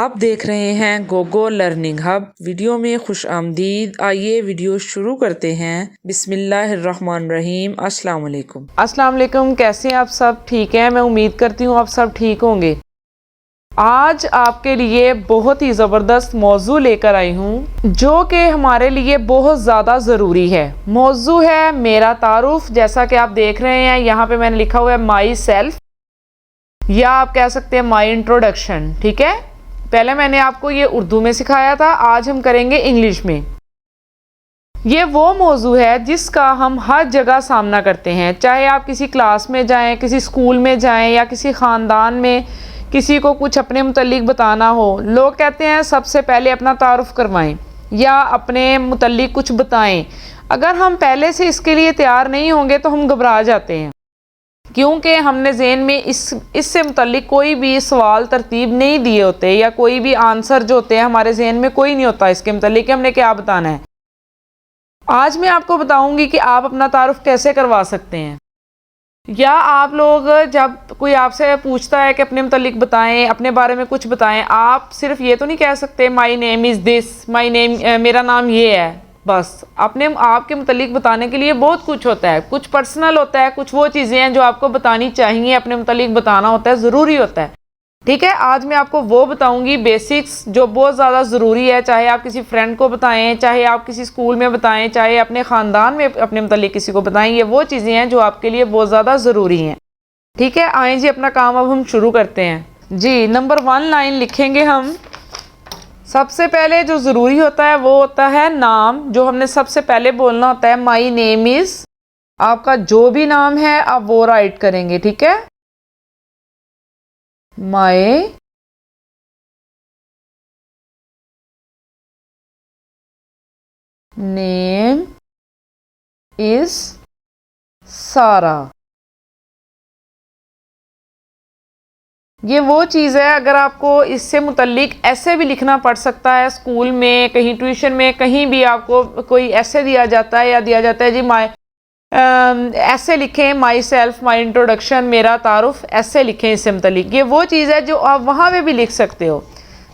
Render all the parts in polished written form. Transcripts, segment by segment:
आप देख रहे हैं गोगो लर्निंग हब। वीडियो में खुश आमदीद। आइए वीडियो शुरू करते हैं। बिस्मिल्लाहिर्रहमानिर्रहीम। अस्सलाम वालेकुम। अस्सलाम वालेकुम। कैसे हैं आप सब? ठीक हैं, मैं उम्मीद करती हूँ आप सब ठीक होंगे। आज आपके लिए बहुत ही ज़बरदस्त मौजू लेकर आई हूँ जो कि हमारे लिए बहुत ज़्यादा ज़रूरी है। मौजू है मेरा तारुफ। जैसा कि आप देख रहे हैं यहाँ पे मैंने लिखा हुआ है माई सेल्फ, या आप कह सकते हैं माई इंट्रोडक्शन। ठीक है, पहले मैंने आपको ये उर्दू में सिखाया था, आज हम करेंगे इंग्लिश में। ये वो मौजू है जिसका हम हर जगह सामना करते हैं, चाहे आप किसी क्लास में जाएं, किसी स्कूल में जाएं या किसी ख़ानदान में किसी को कुछ अपने मुतल्लिक बताना हो। लोग कहते हैं सबसे पहले अपना तारुफ करवाएं या अपने मुतल्लिक कुछ बताएं। अगर हम पहले से इसके लिए तैयार नहीं होंगे तो हम घबरा जाते हैं, क्योंकि हमने ज़हन में इससे मुतल्लिक कोई भी सवाल तरतीब नहीं दिए होते, या कोई भी आंसर जो होते हैं हमारे जहन में कोई नहीं होता इसके मुतल्लिक हमने क्या बताना है। आज मैं आपको बताऊंगी कि आप अपना तारुफ कैसे करवा सकते हैं। या आप लोग जब कोई आपसे पूछता है कि अपने मुतल्लिक बताएं, अपने बारे में कुछ बताएं, आप सिर्फ ये तो नहीं कह सकते my name is this, my name मेरा नाम ये है। बस अपने आपके मुतल्लिक बताने के लिए बहुत कुछ होता है, कुछ पर्सनल होता है, कुछ वो चीज़ें हैं जो आपको बतानी चाहिए, अपने मुतल्लिक बताना होता है, ज़रूरी होता है। ठीक है, आज मैं आपको वो बताऊंगी बेसिक्स जो बहुत ज़्यादा ज़रूरी है। चाहे आप किसी फ्रेंड को बताएं, चाहे आप किसी स्कूल में बताएं, चाहे अपने ख़ानदान में अपने मुतल्लिक किसी को बताएं, ये वो चीज़ें हैं जो आपके लिए बहुत ज़्यादा ज़रूरी हैं। ठीक है, आएँ जी अपना काम अब हम शुरू करते हैं जी। नंबर 1 लाइन लिखेंगे हम। सबसे पहले जो ज़रूरी होता है वो होता है नाम, जो हमने सबसे पहले बोलना होता है। माई नेम इज़, आपका जो भी नाम है आप वो राइट करेंगे। ठीक है, माई नेम इज सारा। ये वो चीज़ है, अगर आपको इससे मुतल्लिक ऐसे भी लिखना पड़ सकता है, स्कूल में, कहीं ट्यूशन में, कहीं भी आपको कोई ऐसे दिया जाता है या दिया जाता है जी माई ऐसे लिखें, माई सेल्फ, माई इंट्रोडक्शन, मेरा तारुफ, ऐसे लिखें इससे मुतल्लिक। ये वो चीज़ है जो आप वहाँ पे भी लिख सकते हो।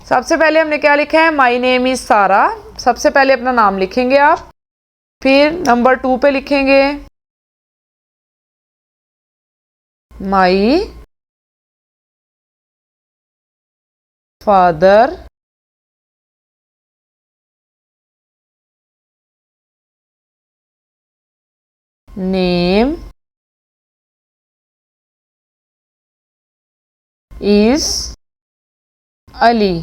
सबसे पहले हमने क्या लिखा है, माई नेम इज़ सारा। सबसे पहले अपना नाम लिखेंगे आप, फिर नंबर 2 पे लिखेंगे my father name is Ali.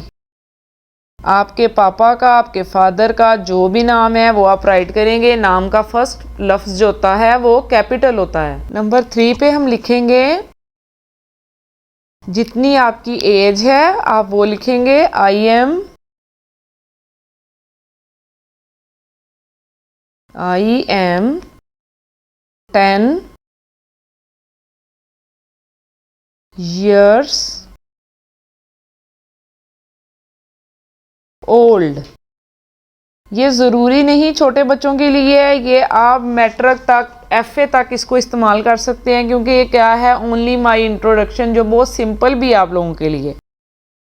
आपके पापा का, आपके फादर का जो भी नाम है वो आप राइट करेंगे। नाम का फर्स्ट लफ्ज़ जो होता है वो कैपिटल होता है। नंबर 3 पे हम लिखेंगे जितनी आपकी एज है आप वो लिखेंगे। I am 10 years old. ये ज़रूरी नहीं छोटे बच्चों के लिए है, ये आप मैट्रिक तक, FA तक इसको इस्तेमाल कर सकते हैं, क्योंकि ये क्या है, ओनली माई इंट्रोडक्शन, जो बहुत सिंपल भी है आप लोगों के लिए।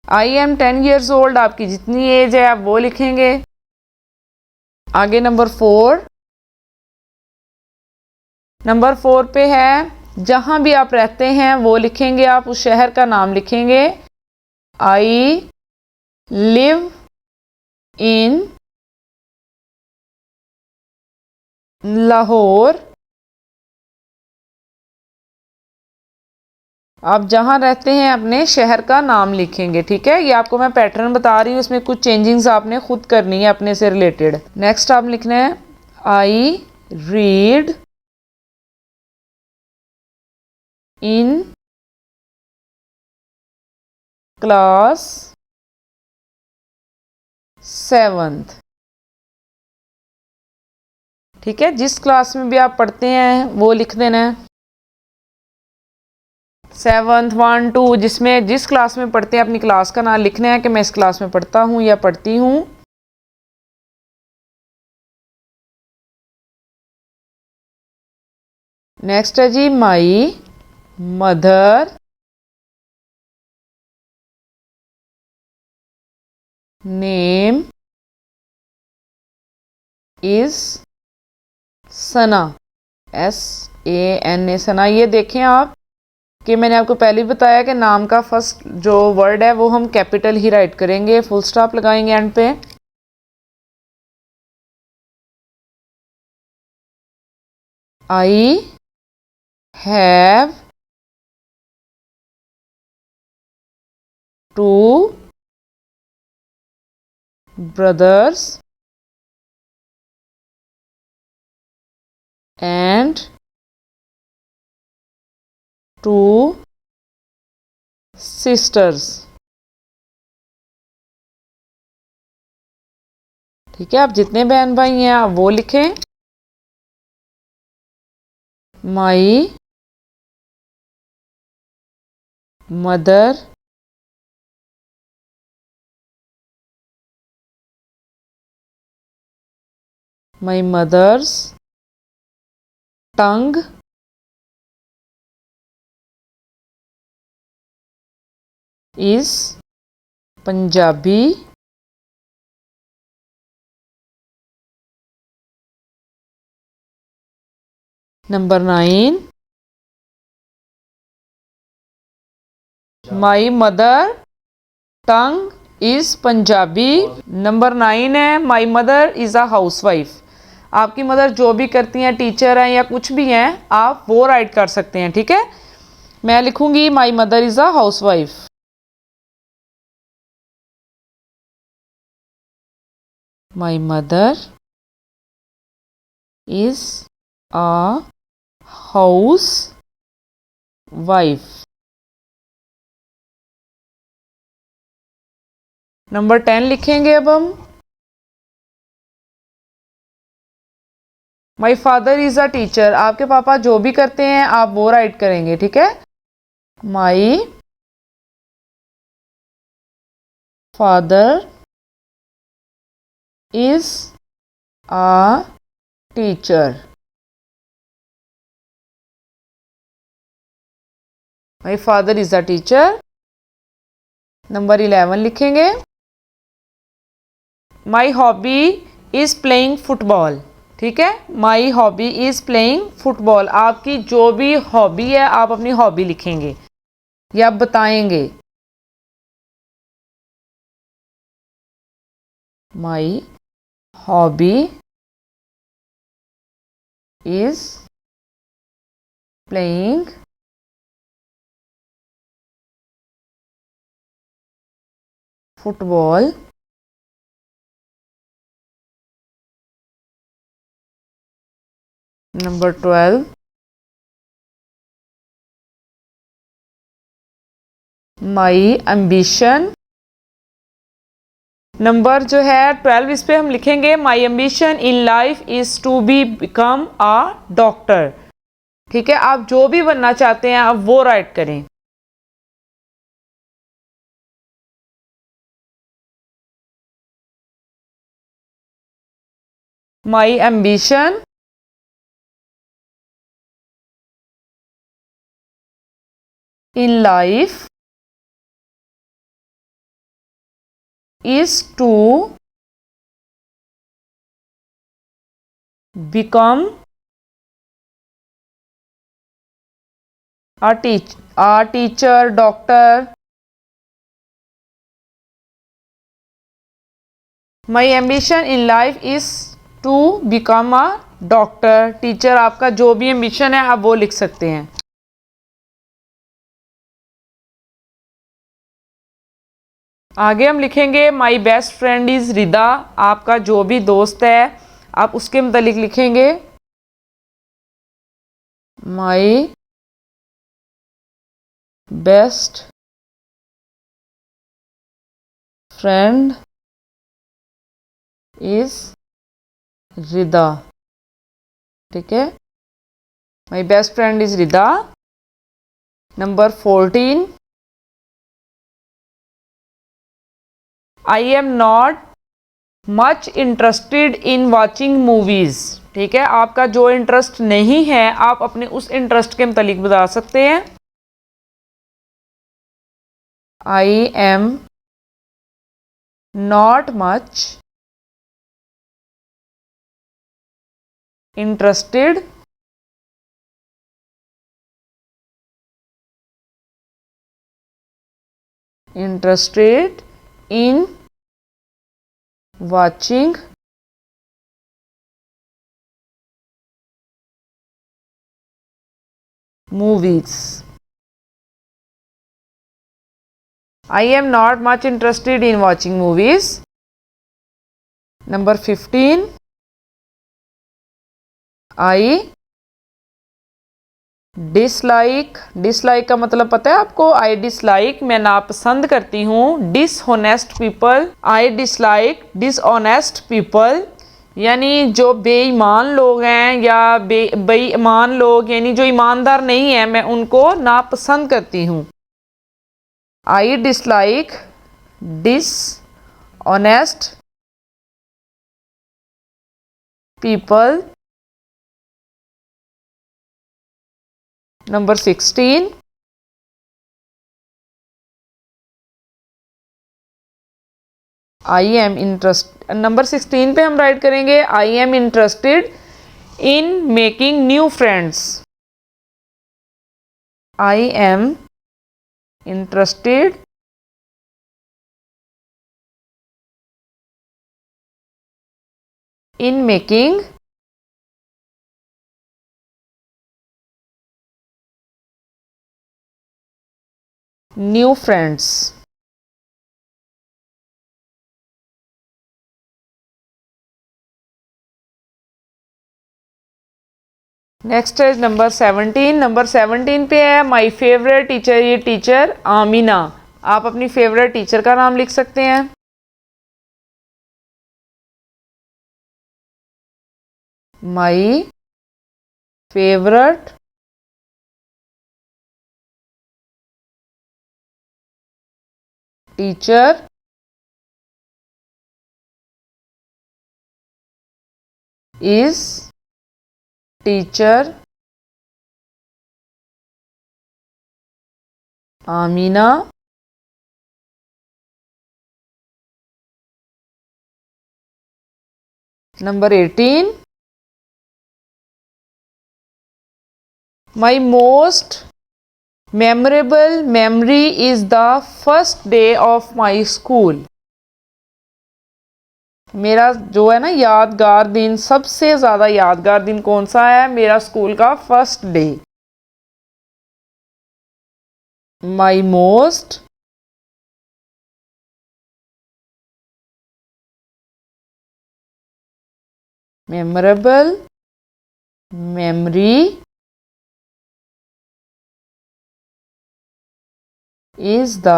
आई एम 10 years ओल्ड, आपकी जितनी एज है आप वो लिखेंगे। आगे नंबर 4, नंबर 4 पे है जहाँ भी आप रहते हैं वो लिखेंगे, आप उस शहर का नाम लिखेंगे। I live in Lahore. आप जहाँ रहते हैं अपने शहर का नाम लिखेंगे। ठीक है, ये आपको मैं पैटर्न बता रही हूँ, इसमें कुछ चेंजिंग्स आपने खुद करनी है अपने से रिलेटेड। नेक्स्ट आप लिखना है I read in class 7th। ठीक है, जिस क्लास में भी आप पढ़ते हैं वो लिख देना है। 7th 1 2 जिसमें जिस क्लास में पढ़ते हैं अपनी क्लास का नाम लिखना है कि मैं इस क्लास में पढ़ता हूँ या पढ़ती हूँ। नेक्स्ट है जी my mother name is Sana, SANA, Sana. ये देखें आप कि मैंने आपको पहले ही बताया कि नाम का फर्स्ट जो वर्ड है वो हम कैपिटल ही राइट करेंगे, फुल स्टॉप लगाएंगे एंड पे। I have two brothers and two sisters। ठीक है, आप जितने बहन भाई हैं आप वो लिखें। My mother my mother's tongue is Punjabi. Number 9, my mother tongue is Punjabi. Number 9 है, my mother is a housewife. आपकी मदर जो भी करती हैं, टीचर हैं या कुछ भी हैं, आप वो राइट कर सकते हैं। ठीक है, मैं लिखूंगी माई mother is a house wife. My mother is a house wife. Number 10 लिखेंगे अब हम। My father is a teacher. आपके पापा जो भी करते हैं आप वो राइट करेंगे। ठीक है, my father is a teacher. My father is a teacher. Number 11 लिखेंगे। माई हॉबी इज प्लेइंग फुटबॉल। ठीक है, माई हॉबी इज प्लेइंग फुटबॉल। आपकी जो भी हॉबी है आप अपनी हॉबी लिखेंगे या आप बताएंगे। My hobby is playing football. Number 12, my ambition. Number जो है 12 इस पे हम लिखेंगे my ambition in life is to be become a doctor. ठीक है, आप जो भी बनना चाहते हैं आप वो राइट करें। My ambition in life is to become a teacher, doctor। My ambition in life is to become a doctor। Teacher आपका जो भी एम्बिशन है आप वो लिख सकते हैं। आगे हम लिखेंगे my best friend is Rida. आपका जो भी दोस्त है आप उसके मतलब लिखेंगे। My best friend is Rida. ठीक है, my best friend is Rida. Number 14, I am not much interested in watching movies. ठीक है, आपका जो इंटरेस्ट नहीं है आप अपने उस इंटरेस्ट के मतलब बता सकते हैं। I am not much interested in watching movies. I am not much interested in watching movies. Number 15. I dislike का मतलब पता है आपको? I dislike मैं नापसंद करती हूँ dishonest people. I dislike dishonest people यानी जो बेईमान लोग हैं या बेईमान लोग यानी जो ईमानदार नहीं है, मैं उनको नापसंद करती हूँ. I dislike dishonest people. Number 16. I am interested. Number 16 पे हम राइट करेंगे I am interested in making new friends. I am interested in making new friends. Next है नंबर 17. नंबर 17 पे है माई फेवरेट टीचर. ये टीचर आमीना. आप अपनी favourite teacher का नाम लिख सकते हैं. My favourite teacher is teacher Amina. Number 18. My most memorable memory is the first day of my school. मेरा जो है ना यादगार दिन, सबसे ज़्यादा यादगार दिन कौन सा है? मेरा स्कूल का first day. My most memorable memory is the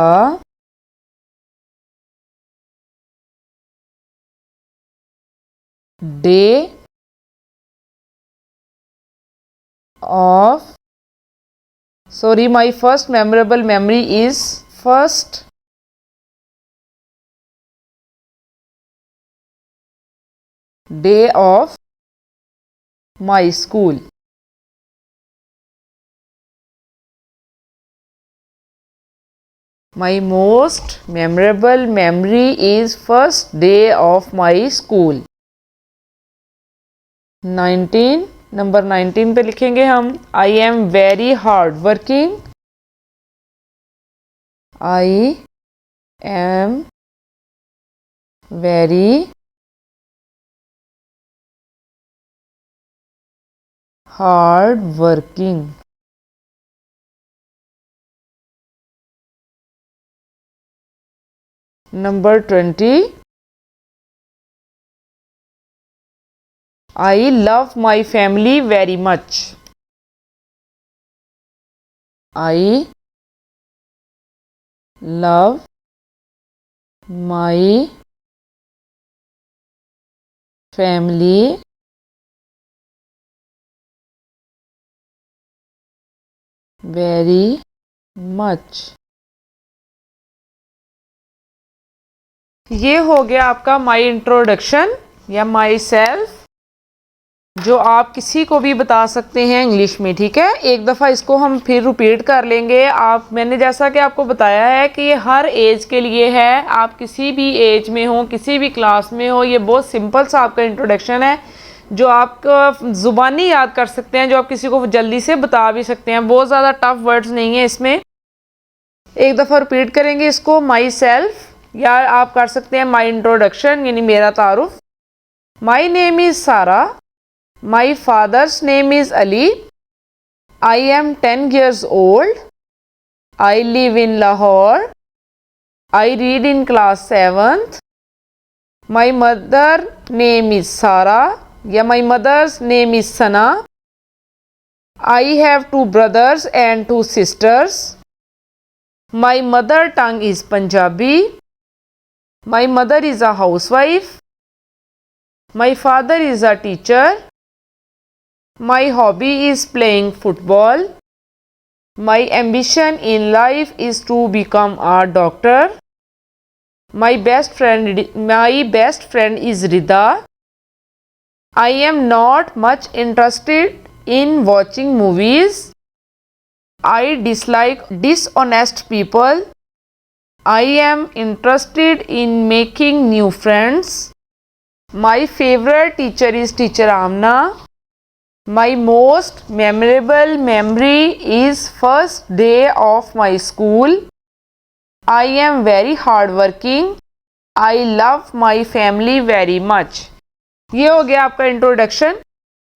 day of my first memorable memory is first day of my school. My most memorable memory is first day of my school. 19. Number 19 पे लिखेंगे हम I am very hard working. I am very hard working. Number 20. I love my family very much. I love my family very much. ये हो गया आपका my introduction या my self. जो आप किसी को भी बता सकते हैं इंग्लिश में। ठीक है, एक दफ़ा इसको हम फिर रिपीट कर लेंगे। मैंने जैसा कि आपको बताया है कि ये हर एज के लिए है, आप किसी भी एज में हो, किसी भी क्लास में हो। ये बहुत सिंपल सा आपका इंट्रोडक्शन है जो आप ज़ुबानी याद कर सकते हैं, जो आप किसी को जल्दी से बता भी सकते हैं। बहुत ज़्यादा टफ वर्ड्स नहीं है इसमें। एक दफ़ा रिपीट करेंगे इसको। माई सेल्फ, या आप कर सकते हैं माई इंट्रोडक्शन, यानी मेरा तारुफ। माई नेम इज़ सारा। My father's name is Ali. I am 10 years old. I live in Lahore. I read in class 7th. My mother name is Sara. Yeah, my mother's name is Sana. I have 2 brothers and 2 sisters. My mother tongue is Punjabi. My mother is a housewife. My father is a teacher. My hobby is playing football. My ambition in life is to become a doctor. My best friend is Rida. I am not much interested in watching movies. I dislike dishonest people. I am interested in making new friends. My favorite teacher is Teacher Amna. My most memorable memory is first day of my school. I am very hardworking. I love my family very much. ये हो गया आपका introduction.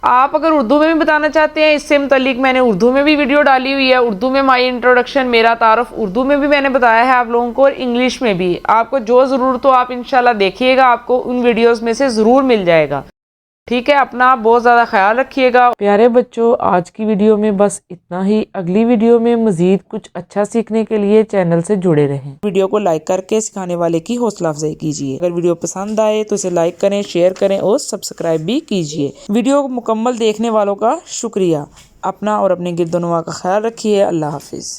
आप अगर उर्दू में भी बताना चाहते हैं, इससे मुतालिक मैंने उर्दू में भी वीडियो डाली हुई है। उर्दू में माई इंट्रोडक्शन, मेरा तारुफ, उर्दू में भी मैंने बताया है आप लोगों को, और इंग्लिश में भी। आपको जो ज़रूरत हो आप इंशाल्लाह देखिएगा, आपको उन वीडियोज़ में से ज़रूर मिल जाएगा। ठीक है, अपना बहुत ज़्यादा ख्याल रखिएगा। प्यारे बच्चों, आज की वीडियो में बस इतना ही। अगली वीडियो में मज़ीद कुछ अच्छा सीखने के लिए चैनल से जुड़े रहें। वीडियो को लाइक करके सिखाने वाले की हौसला अफजाई कीजिए। अगर वीडियो पसंद आए तो इसे लाइक करें, शेयर करें और सब्सक्राइब भी कीजिए। वीडियो को मुकम्मल देखने वालों का शुक्रिया। अपना और अपने गिरदोनवा का ख्याल रखिए। अल्लाह हाफिज़।